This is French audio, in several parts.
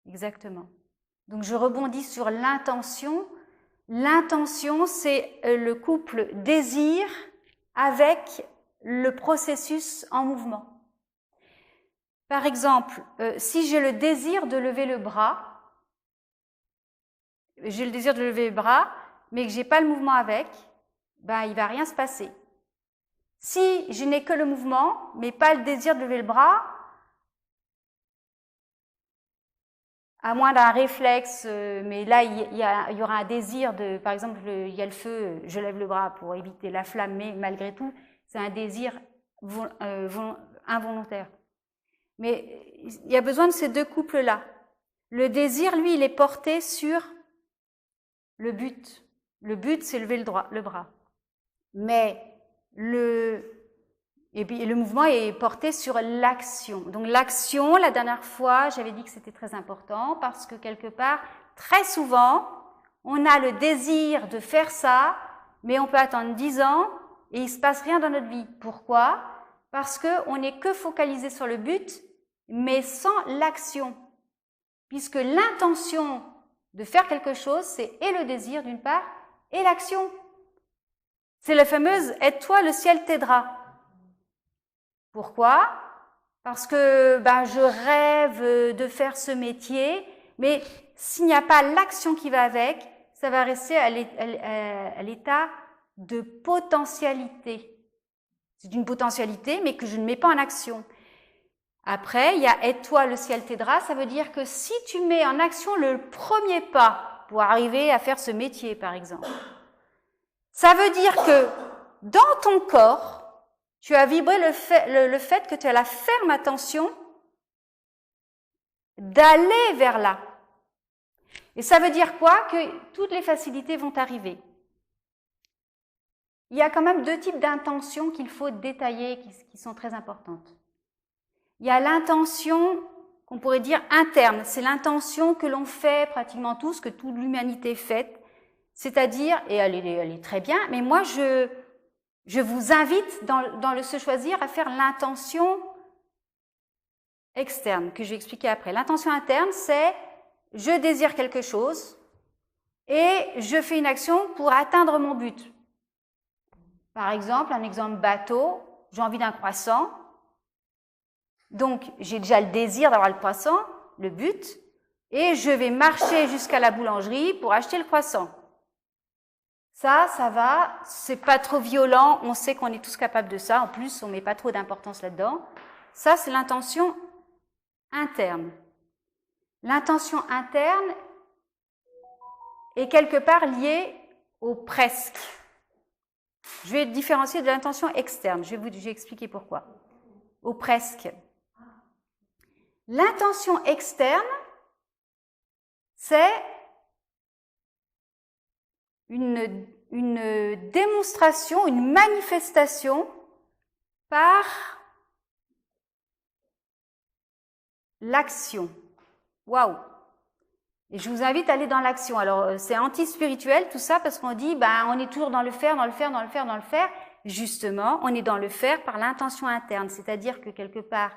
Exactement. Donc je rebondis sur l'intention. L'intention, c'est le couple désir avec le processus en mouvement. Par exemple, si j'ai le désir de lever le bras, mais que j'ai pas le mouvement avec, ben il va rien se passer. Si je n'ai que le mouvement, mais pas le désir de lever le bras, à moins d'un réflexe, mais là il y aura un désir de, par exemple, il y a le feu, je lève le bras pour éviter la flamme, mais malgré tout, c'est un désir involontaire. Mais il y a besoin de ces deux couples-là. Le désir, lui, il est porté sur le but. Le but, c'est lever le bras. Mais le mouvement est porté sur l'action. Donc l'action, la dernière fois, j'avais dit que c'était très important parce que quelque part, très souvent, on a le désir de faire ça, mais on peut attendre 10 ans et il ne se passe rien dans notre vie. Pourquoi ? Parce qu'on n'est que focalisé sur le but, mais sans l'action. Puisque l'intention de faire quelque chose, c'est et le désir d'une part, et l'action. C'est la fameuse « aide-toi, le ciel t'aidera ». Pourquoi ? Parce que je rêve de faire ce métier, mais s'il n'y a pas l'action qui va avec, ça va rester à l'état de potentialité. C'est une potentialité, mais que je ne mets pas en action. Après, il y a « aide-toi, le ciel t'aidera », ça veut dire que si tu mets en action le premier pas pour arriver à faire ce métier, par exemple, ça veut dire que dans ton corps, tu as vibré le fait que tu as la ferme attention d'aller vers là. Et ça veut dire quoi ? Que toutes les facilités vont arriver. Il y a quand même deux types d'intentions qu'il faut détailler, qui sont très importantes. Il y a l'intention qu'on pourrait dire interne. C'est l'intention que l'on fait pratiquement tous, que toute l'humanité fait. C'est-à-dire, et elle est très bien, mais moi je vous invite dans le se choisir à faire l'intention externe, que je vais expliquer après. L'intention interne, c'est je désire quelque chose et je fais une action pour atteindre mon but. Par exemple, un exemple bateau, j'ai envie d'un croissant, donc j'ai déjà le désir d'avoir le croissant, le but, et je vais marcher jusqu'à la boulangerie pour acheter le croissant. Ça va, c'est pas trop violent, on sait qu'on est tous capables de ça, en plus on met pas trop d'importance là-dedans. Ça, c'est l'intention interne. L'intention interne est quelque part liée au presque. Je vais différencier de l'intention externe, je vais expliquer pourquoi. Au presque. L'intention externe, c'est une démonstration, une manifestation par l'action. Waouh! Et je vous invite à aller dans l'action. Alors, c'est anti-spirituel tout ça parce qu'on dit, on est toujours dans le faire. Justement, on est dans le faire par l'intention interne. C'est-à-dire que quelque part,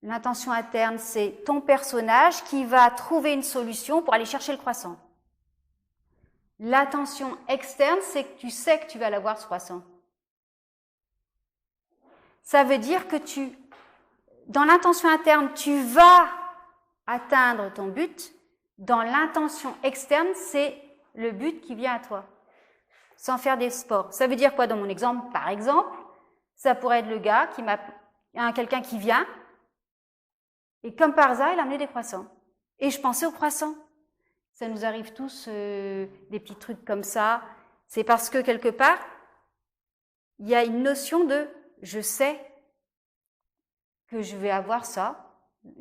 l'intention interne, c'est ton personnage qui va trouver une solution pour aller chercher le croissant. L'intention externe, c'est que tu sais que tu vas l'avoir ce croissant. Ça veut dire que dans l'intention interne, tu vas atteindre ton but. Dans l'intention externe, c'est le but qui vient à toi, sans faire des sports. Ça veut dire quoi dans mon exemple ? Par exemple, ça pourrait être le gars quelqu'un qui vient, et comme par hasard, il a amené des croissants. Et je pensais aux croissants. Ça nous arrive tous, des petits trucs comme ça. C'est parce que quelque part, il y a une notion de « je sais que je vais avoir ça »,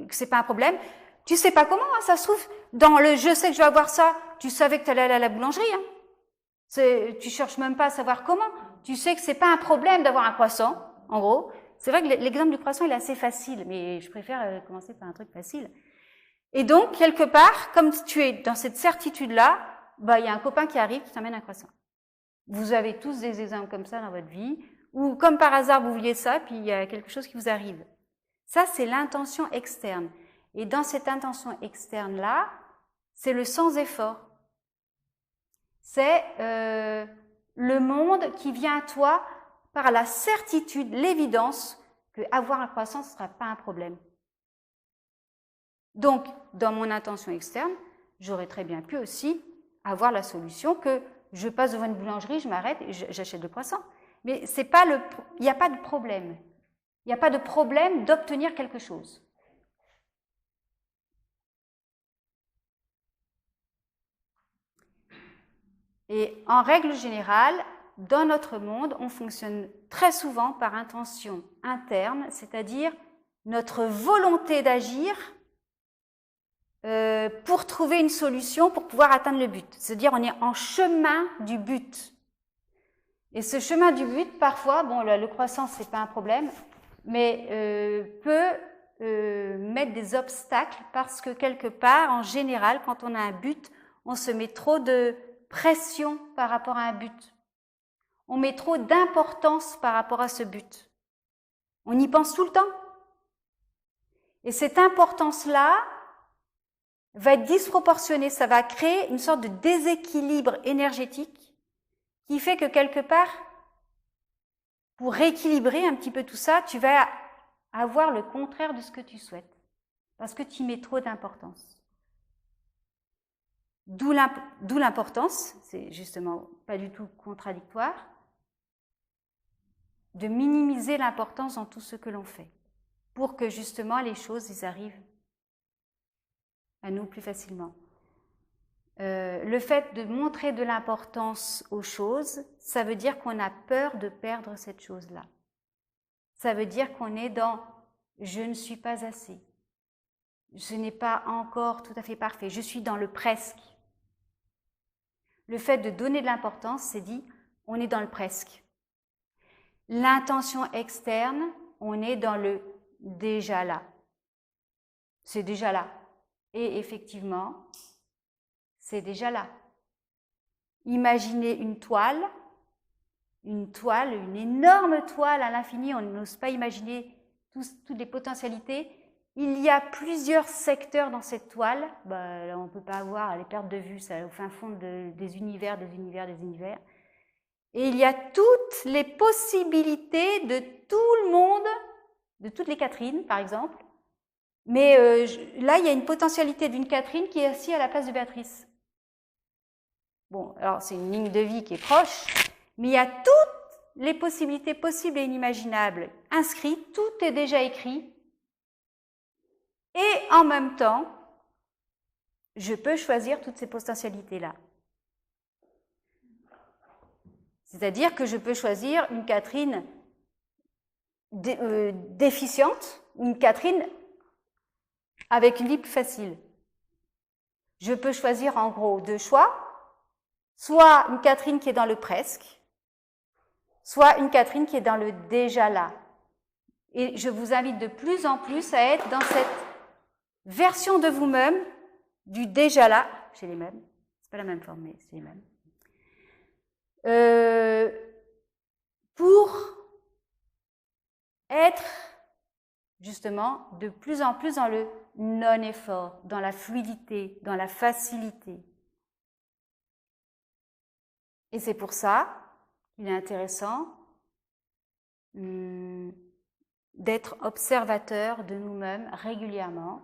que c'est pas un problème. Tu sais pas comment, ça se trouve, dans le « je sais que je vais avoir ça », tu savais que tu allais aller à la boulangerie. Tu cherches même pas à savoir comment. Tu sais que c'est pas un problème d'avoir un croissant, en gros. C'est vrai que l'exemple du croissant, il est assez facile, mais je préfère commencer par un truc facile. Et donc, quelque part, comme tu es dans cette certitude-là, il y a un copain qui arrive, qui t'amène un croissant. Vous avez tous des exemples comme ça dans votre vie, ou comme par hasard, vous vouliez ça, puis il y a quelque chose qui vous arrive. Ça, c'est l'intention externe. Et dans cette intention externe-là, c'est le sans effort. C'est le monde qui vient à toi par la certitude, l'évidence que avoir la croissance ne sera pas un problème. Donc, dans mon intention externe, j'aurais très bien pu aussi avoir la solution que je passe devant une boulangerie, je m'arrête et j'achète le croissant. Mais c'est pas il n'y a pas de problème. Il n'y a pas de problème d'obtenir quelque chose. Et en règle générale, dans notre monde, on fonctionne très souvent par intention interne, c'est-à-dire notre volonté d'agir pour trouver une solution pour pouvoir atteindre le but. C'est-à-dire on est en chemin du but. Et ce chemin du but, parfois, bon, le croissant, c'est pas un problème, mais peut mettre des obstacles parce que quelque part, en général, quand on a un but, on se met trop de pression par rapport à un but. On met trop d'importance par rapport à ce but. On y pense tout le temps. Et cette importance-là va être disproportionnée. Ça va créer une sorte de déséquilibre énergétique qui fait que quelque part, pour rééquilibrer un petit peu tout ça, tu vas avoir le contraire de ce que tu souhaites. Parce que tu y mets trop d'importance. D'où l'importance, c'est justement pas du tout contradictoire, de minimiser l'importance dans tout ce que l'on fait, pour que justement les choses ils arrivent à nous plus facilement. Le fait de montrer de l'importance aux choses, ça veut dire qu'on a peur de perdre cette chose-là. Ça veut dire qu'on est dans « je ne suis pas assez ». Ce n'est pas encore tout à fait parfait, je suis dans le presque. Le fait de donner de l'importance, c'est dit, on est dans le presque. L'intention externe, on est dans le déjà là. C'est déjà là. Et effectivement, c'est déjà là. Imaginez une toile, une énorme toile à l'infini, on n'ose pas imaginer toutes les potentialités. Il y a plusieurs secteurs dans cette toile. Là, on ne peut pas voir, les pertes de vue, ça au fin fond des univers. Et il y a toutes les possibilités de tout le monde, de toutes les Catherine, par exemple. Mais là, il y a une potentialité d'une Catherine qui est assise à la place de Béatrice. Bon, alors c'est une ligne de vie qui est proche, mais il y a toutes les possibilités possibles et inimaginables inscrites, tout est déjà écrit. Et en même temps, je peux choisir toutes ces potentialités-là. C'est-à-dire que je peux choisir une Catherine déficiente ou une Catherine avec une vie plus facile. Je peux choisir en gros deux choix, soit une Catherine qui est dans le presque, soit une Catherine qui est dans le déjà là. Et je vous invite de plus en plus à être dans cette version de vous-même du déjà là, chez les mêmes, c'est pas la même forme, mais c'est les mêmes, pour être justement de plus en plus dans le non-effort, dans la fluidité, dans la facilité. Et c'est pour ça qu'il est intéressant d'être observateur de nous-mêmes régulièrement.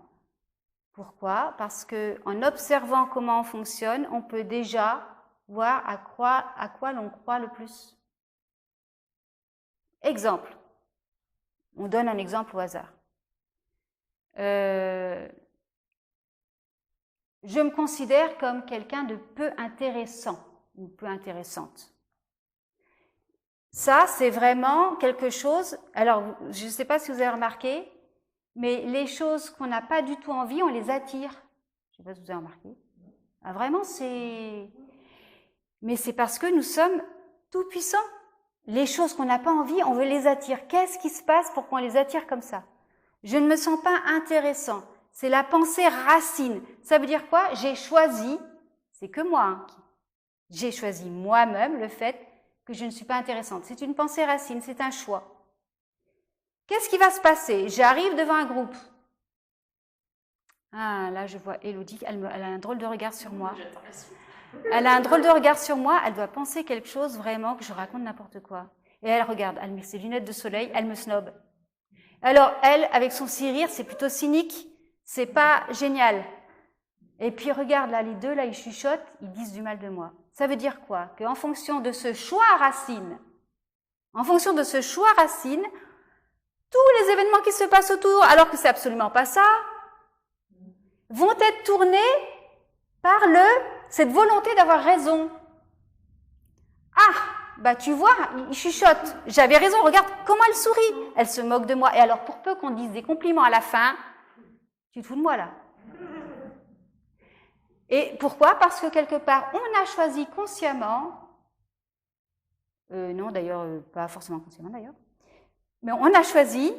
Pourquoi ? Parce qu'en observant comment on fonctionne, on peut déjà voir à quoi l'on croit le plus. Exemple. On donne un exemple au hasard. Je me considère comme quelqu'un de peu intéressant ou peu intéressante. Ça, c'est vraiment quelque chose... Alors, je ne sais pas si vous avez remarqué, mais les choses qu'on n'a pas du tout envie, on les attire. Je ne sais pas si vous avez remarqué. Ah, vraiment, c'est... Mais c'est parce que nous sommes tout puissants. Les choses qu'on n'a pas envie, on veut les attirer. Qu'est-ce qui se passe pour qu'on les attire comme ça ? Je ne me sens pas intéressant. C'est la pensée racine. Ça veut dire quoi ? J'ai choisi, c'est que moi, hein, j'ai choisi moi-même le fait que je ne suis pas intéressante. C'est une pensée racine, c'est un choix. Qu'est-ce qui va se passer? J'arrive devant un groupe. Ah, là, je vois Élodie, elle a un drôle de regard sur moi. Elle a un drôle de regard sur moi, elle doit penser quelque chose vraiment que je raconte n'importe quoi. Et elle regarde, elle met ses lunettes de soleil, elle me snob. Alors, elle, avec son rire, c'est plutôt cynique, c'est pas génial. Et puis, regarde, là, les deux, là, ils chuchotent, ils disent du mal de moi. Ça veut dire quoi? Qu'en fonction de ce choix racine, tous les événements qui se passent autour, alors que c'est absolument pas ça, vont être tournés par cette volonté d'avoir raison. Ah, bah tu vois, il chuchote. J'avais raison, regarde comment elle sourit. Elle se moque de moi. Et alors, pour peu qu'on dise des compliments à la fin, tu te fous de moi là. Et pourquoi? Parce que quelque part, on a choisi consciemment, non d'ailleurs, pas forcément consciemment d'ailleurs, mais on a choisi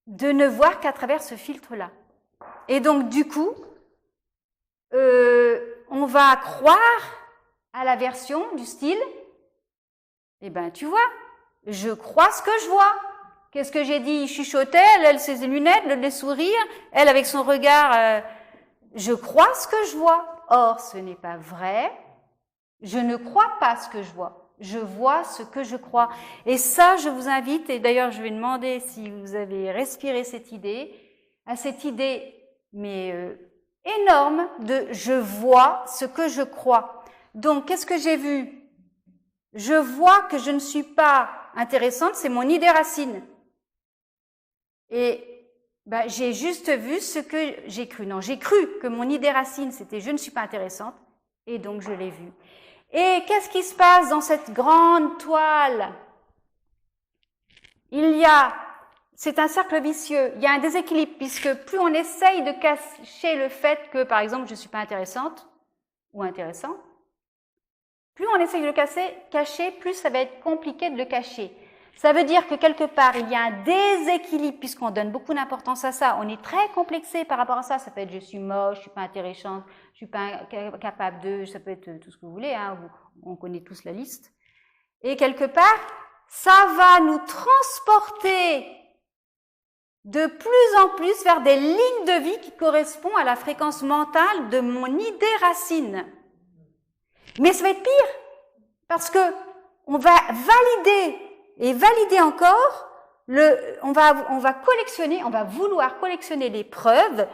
de ne voir qu'à travers ce filtre-là. Et donc, du coup, on va croire à la version du style, eh ben, tu vois, je crois ce que je vois. Qu'est-ce que j'ai dit? Il chuchotait, elle, ses lunettes, les sourires, elle avec son regard, je crois ce que je vois. Or, ce n'est pas vrai. Je ne crois pas ce que je vois. Je vois ce que je crois. Et ça, je vous invite, et d'ailleurs, je vais demander si vous avez respiré cette idée, à cette idée, mais énorme, de je vois ce que je crois. Donc, qu'est-ce que j'ai vu? Je vois que je ne suis pas intéressante, c'est mon idée racine. Et ben, j'ai juste vu ce que j'ai cru. Non, j'ai cru que mon idée racine, c'était je ne suis pas intéressante, et donc je l'ai vu. Et qu'est-ce qui se passe dans cette grande toile? C'est un cercle vicieux, il y a un déséquilibre, puisque plus on essaye de cacher le fait que, par exemple, je ne suis pas intéressante ou intéressant, plus on essaye de le cacher, plus ça va être compliqué de le cacher. Ça veut dire que quelque part, il y a un déséquilibre, puisqu'on donne beaucoup d'importance à ça. On est très complexé par rapport à ça. Ça peut être je suis moche, je suis pas intéressante, je suis pas capable de, ça peut être tout ce que vous voulez, hein, on connaît tous la liste. Et quelque part, ça va nous transporter de plus en plus vers des lignes de vie qui correspondent à la fréquence mentale de mon idée racine. Mais ça va être pire, parce que on va valider et valider encore, on va collectionner, on va vouloir collectionner les preuves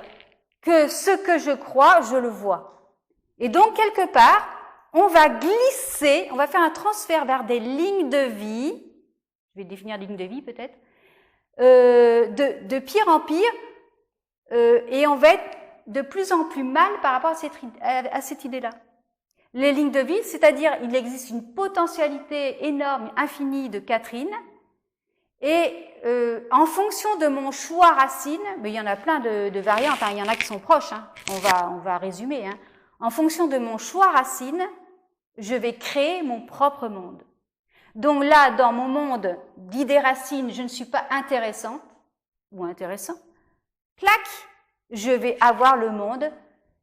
que ce que je crois, je le vois. Et donc, quelque part, on va glisser, on va faire un transfert vers des lignes de vie, je vais définir lignes de vie peut-être, de pire en pire, et on va être de plus en plus mal par rapport à cette idée-là. Les lignes de vie, c'est-à-dire il existe une potentialité énorme, infinie de Catherine, et en fonction de mon choix racine, mais il y en a plein de variantes, hein, il y en a qui sont proches, hein, on va résumer, hein. En fonction de mon choix racine, je vais créer mon propre monde. Donc là, dans mon monde d'idées racines, je ne suis pas intéressante ou intéressant. Clac, je vais avoir le monde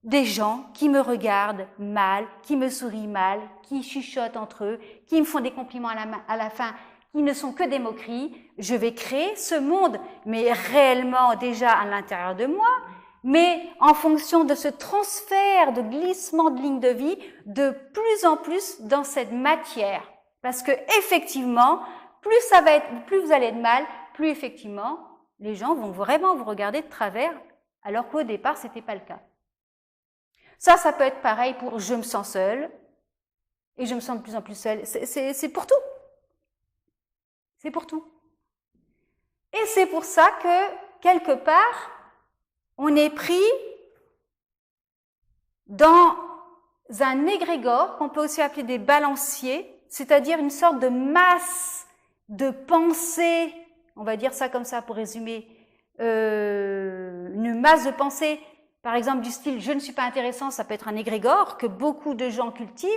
des gens qui me regardent mal, qui me sourient mal, qui chuchotent entre eux, qui me font des compliments à la fin, qui ne sont que des moqueries. Je vais créer ce monde, mais réellement déjà à l'intérieur de moi, mais en fonction de ce transfert de glissement de ligne de vie, de plus en plus dans cette matière. Parce que effectivement, plus vous allez être mal, plus effectivement, les gens vont vraiment vous regarder de travers, alors qu'au départ, c'était pas le cas. Ça peut être pareil pour je me sens seule, et je me sens de plus en plus seule. C'est pour tout. C'est pour tout. Et c'est pour ça que, quelque part, on est pris dans un égrégore qu'on peut aussi appeler des balanciers, c'est-à-dire une sorte de masse de pensée, on va dire ça comme ça pour résumer, une masse de pensée, par exemple du style « je ne suis pas intéressant », ça peut être un égrégore que beaucoup de gens cultivent,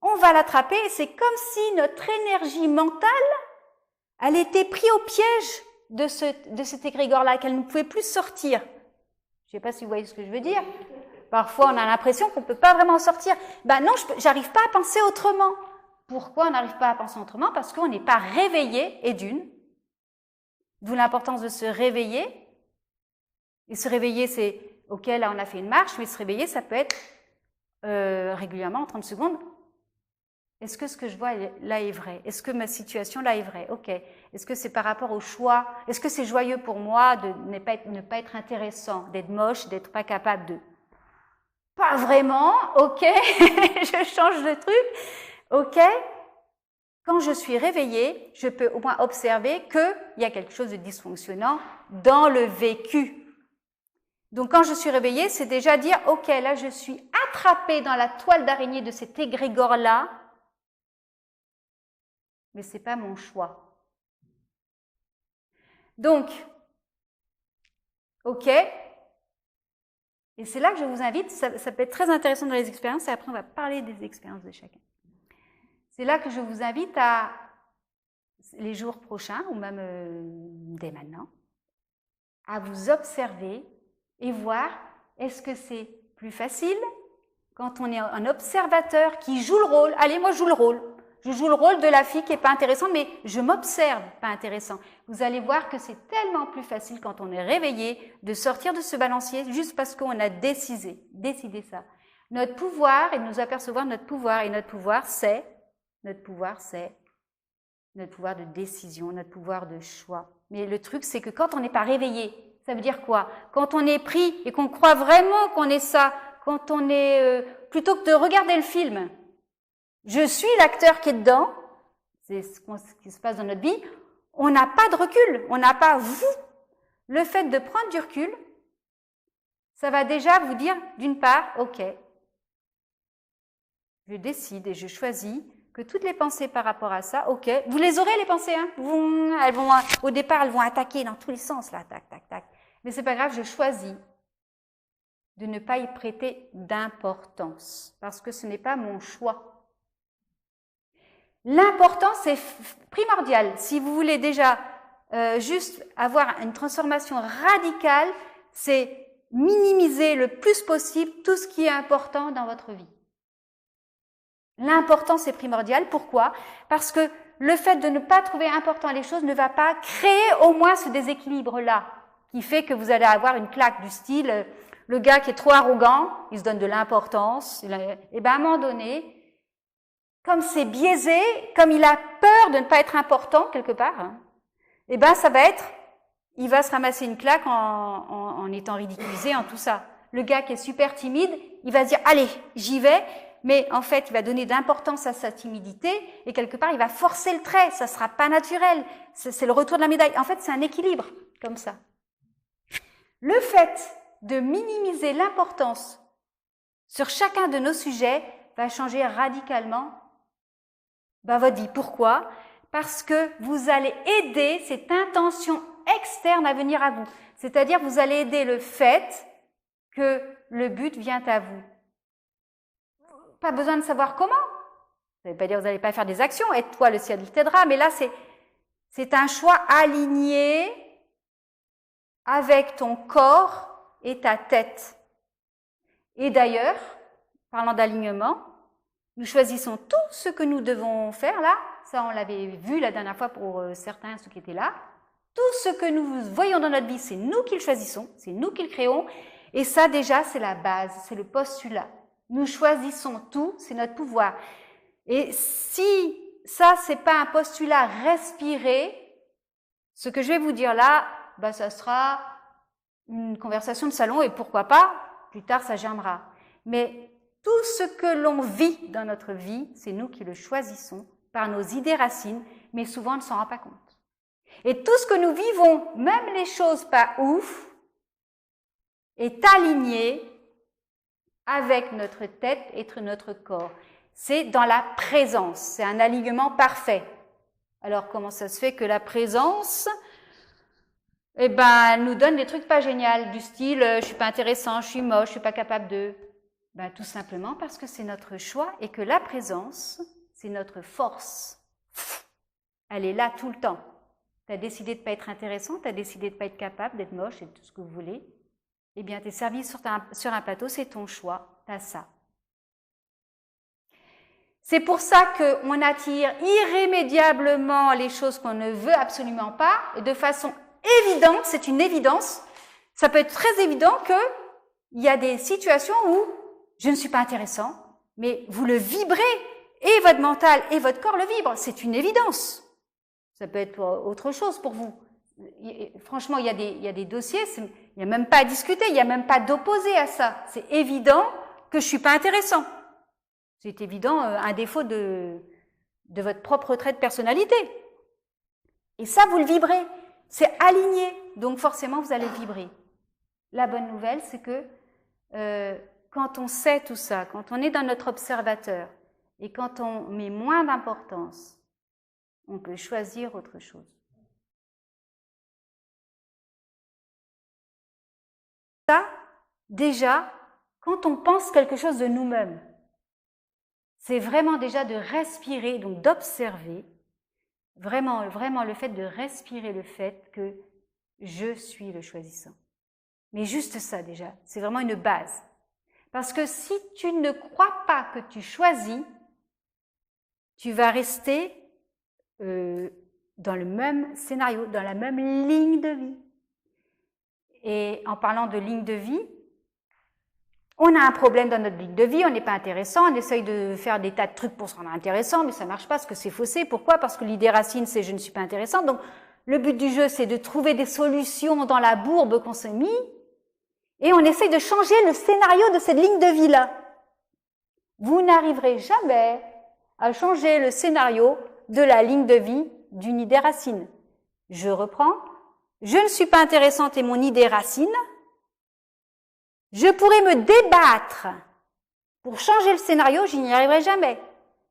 on va l'attraper et c'est comme si notre énergie mentale, elle était prise au piège de cet égrégore-là, qu'elle ne pouvait plus sortir. Je ne sais pas si vous voyez ce que je veux dire. Parfois, on a l'impression qu'on ne peut pas vraiment sortir. Ben non, j'arrive pas à penser autrement. Pourquoi on n'arrive pas à penser autrement? Parce qu'on n'est pas réveillé, et d'une. D'où l'importance de se réveiller. Et se réveiller, c'est, ok, là on a fait une marche, mais se réveiller, ça peut être régulièrement, en 30 secondes. Est-ce que ce que je vois là est vrai? Est-ce que ma situation là est vraie? Ok. Est-ce que c'est par rapport au choix? Est-ce que c'est joyeux pour moi de ne pas être intéressant, d'être moche, d'être pas capable de... Pas vraiment, ok. Je change de truc, ok. Quand je suis réveillée, je peux au moins observer qu'il y a quelque chose de dysfonctionnant dans le vécu. Donc quand je suis réveillée, c'est déjà dire, ok, là je suis attrapée dans la toile d'araignée de cet égrégore-là, mais ce n'est pas mon choix. Donc, ok, et c'est là que je vous invite, ça peut être très intéressant dans les expériences, et après on va parler des expériences de chacun. C'est là que je vous invite à, les jours prochains, ou même dès maintenant, à vous observer et voir, est-ce que c'est plus facile quand on est un observateur qui joue le rôle? Allez, moi je joue le rôle. Je joue le rôle de la fille qui n'est pas intéressante, mais je m'observe pas intéressant. Vous allez voir que c'est tellement plus facile quand on est réveillé de sortir de ce balancier juste parce qu'on a décidé ça. Notre pouvoir est de nous apercevoir notre pouvoir, et notre pouvoir c'est notre pouvoir de décision, notre pouvoir de choix. Mais le truc, c'est que quand on n'est pas réveillé, ça veut dire quoi? Quand on est pris et qu'on croit vraiment qu'on est ça, quand on est... plutôt que de regarder le film, je suis l'acteur qui est dedans, c'est ce qui se passe dans notre vie, on n'a pas de recul, on n'a pas... Le fait de prendre du recul, ça va déjà vous dire, d'une part, ok, je décide et je choisis que toutes les pensées par rapport à ça, ok, vous les aurez les pensées, hein, elles vont, au départ, elles vont attaquer dans tous les sens, là, tac, tac, tac. Mais c'est pas grave, je choisis de ne pas y prêter d'importance, parce que ce n'est pas mon choix. L'importance est primordial. Si vous voulez déjà juste avoir une transformation radicale, c'est minimiser le plus possible tout ce qui est important dans votre vie. L'importance est primordiale. Pourquoi? Parce que le fait de ne pas trouver important les choses ne va pas créer au moins ce déséquilibre-là, qui fait que vous allez avoir une claque du style, le gars qui est trop arrogant, il se donne de l'importance, et bien à un moment donné, comme c'est biaisé, comme il a peur de ne pas être important quelque part, hein, et ben ça va être, il va se ramasser une claque en étant ridiculisé, en tout ça. Le gars qui est super timide, il va se dire, allez, j'y vais, mais en fait, il va donner d'importance à sa timidité, et quelque part, il va forcer le trait, ça sera pas naturel, c'est le retour de la médaille. En fait, c'est un équilibre, comme ça. Le fait de minimiser l'importance sur chacun de nos sujets va changer radicalement votre vie. Pourquoi? Parce que vous allez aider cette intention externe à venir à vous. C'est-à-dire, vous allez aider le fait que le but vient à vous. Pas besoin de savoir comment. Ça ne veut pas dire que vous n'allez pas faire des actions. Aide-toi, le ciel t'aidera. Mais là, c'est un choix aligné avec ton corps et ta tête. Et d'ailleurs, parlant d'alignement, nous choisissons tout ce que nous devons faire là. Ça, on l'avait vu la dernière fois pour certains, ceux qui étaient là. Tout ce que nous voyons dans notre vie, c'est nous qui le choisissons, c'est nous qui le créons. Et ça, déjà, c'est la base, c'est le postulat. Nous choisissons tout, c'est notre pouvoir. Et si ça, c'est pas un postulat respiré, ce que je vais vous dire là, ça sera une conversation de salon et pourquoi pas, plus tard, ça germera. Mais tout ce que l'on vit dans notre vie, c'est nous qui le choisissons par nos idées racines, mais souvent on ne s'en rend pas compte. Et tout ce que nous vivons, même les choses pas ouf, est aligné avec notre tête et notre corps. C'est dans la présence, c'est un alignement parfait. Alors comment ça se fait que la présence nous donne des trucs pas géniaux, du style je suis pas intéressant, je suis moche, je suis pas capable de... tout simplement parce que c'est notre choix et que la présence, c'est notre force. Elle est là tout le temps. Tu as décidé de ne pas être intéressant, tu as décidé de ne pas être capable, d'être moche et tout ce que vous voulez. Eh bien, tu es servi sur un plateau, c'est ton choix, tu as ça. C'est pour ça qu'on attire irrémédiablement les choses qu'on ne veut absolument pas, et de façon évidente, c'est une évidence. Ça peut être très évident qu'il y a des situations où je ne suis pas intéressant, mais vous le vibrez, et votre mental et votre corps le vibrent. C'est une évidence. Ça peut être autre chose pour vous. Franchement, il y a des dossiers, il n'y a même pas à discuter, il n'y a même pas d'opposé à ça. C'est évident que je ne suis pas intéressant. C'est évident, un défaut de votre propre trait de personnalité. Et ça, vous le vibrez. C'est aligné, donc forcément, vous allez vibrer. La bonne nouvelle, c'est que quand on sait tout ça, quand on est dans notre observateur, et quand on met moins d'importance, on peut choisir autre chose. Ça, déjà, quand on pense quelque chose de nous-mêmes, c'est vraiment déjà de respirer, donc d'observer, vraiment le fait de respirer le fait que je suis le choisissant. Mais juste ça déjà, c'est vraiment une base. Parce que si tu ne crois pas que tu choisis, tu vas rester dans le même scénario, dans la même ligne de vie. Et en parlant de ligne de vie, on a un problème dans notre ligne de vie, on n'est pas intéressant, on essaye de faire des tas de trucs pour se rendre intéressant, mais ça ne marche pas parce que c'est faussé. Pourquoi? Parce que l'idée racine, c'est je ne suis pas intéressant. Donc, le but du jeu, c'est de trouver des solutions dans la bourbe qu'on s'est mis, et on essaye de changer le scénario de cette ligne de vie-là. Vous n'arriverez jamais à changer le scénario de la ligne de vie d'une idée racine. Je reprends. Je ne suis pas intéressante et mon idée racine. Je pourrais me débattre pour changer le scénario, je n'y arriverai jamais.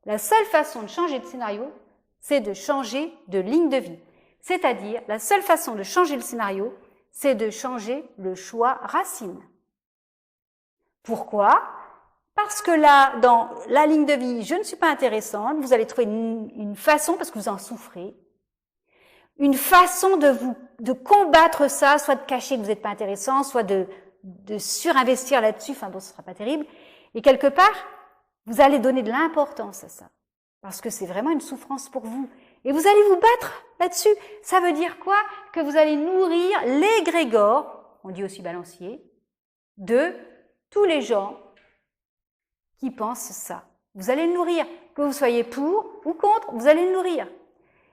La seule façon de changer de scénario, c'est de changer de ligne de vie. C'est-à-dire, la seule façon de changer le scénario, c'est de changer le choix racine. Pourquoi? Parce que là, dans la ligne de vie, je ne suis pas intéressante, vous allez trouver une façon, parce que vous en souffrez, une façon de combattre ça, soit de cacher que vous n'êtes pas intéressant, soit de surinvestir là-dessus, enfin bon, ce ne sera pas terrible. Et quelque part, vous allez donner de l'importance à ça, parce que c'est vraiment une souffrance pour vous. Et vous allez vous battre là-dessus. Ça veut dire quoi? Que vous allez nourrir l'égrégore, on dit aussi balancier, de tous les gens qui pensent ça. Vous allez le nourrir. Que vous soyez pour ou contre, vous allez le nourrir.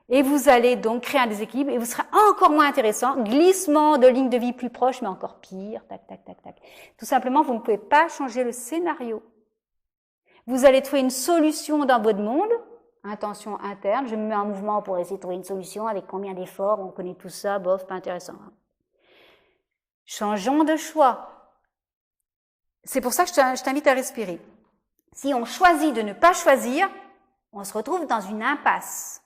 Et vous allez donc créer un déséquilibre et vous serez encore moins intéressant. Glissement de ligne de vie plus proche, mais encore pire. Tac, tac, tac, tac. Tout simplement, vous ne pouvez pas changer le scénario. Vous allez trouver une solution dans votre monde, intention interne. Je me mets en mouvement pour essayer de trouver une solution avec combien d'efforts, on connaît tout ça, bof, pas intéressant. Changeons de choix. C'est pour ça que je t'invite à respirer. Si on choisit de ne pas choisir, on se retrouve dans une impasse.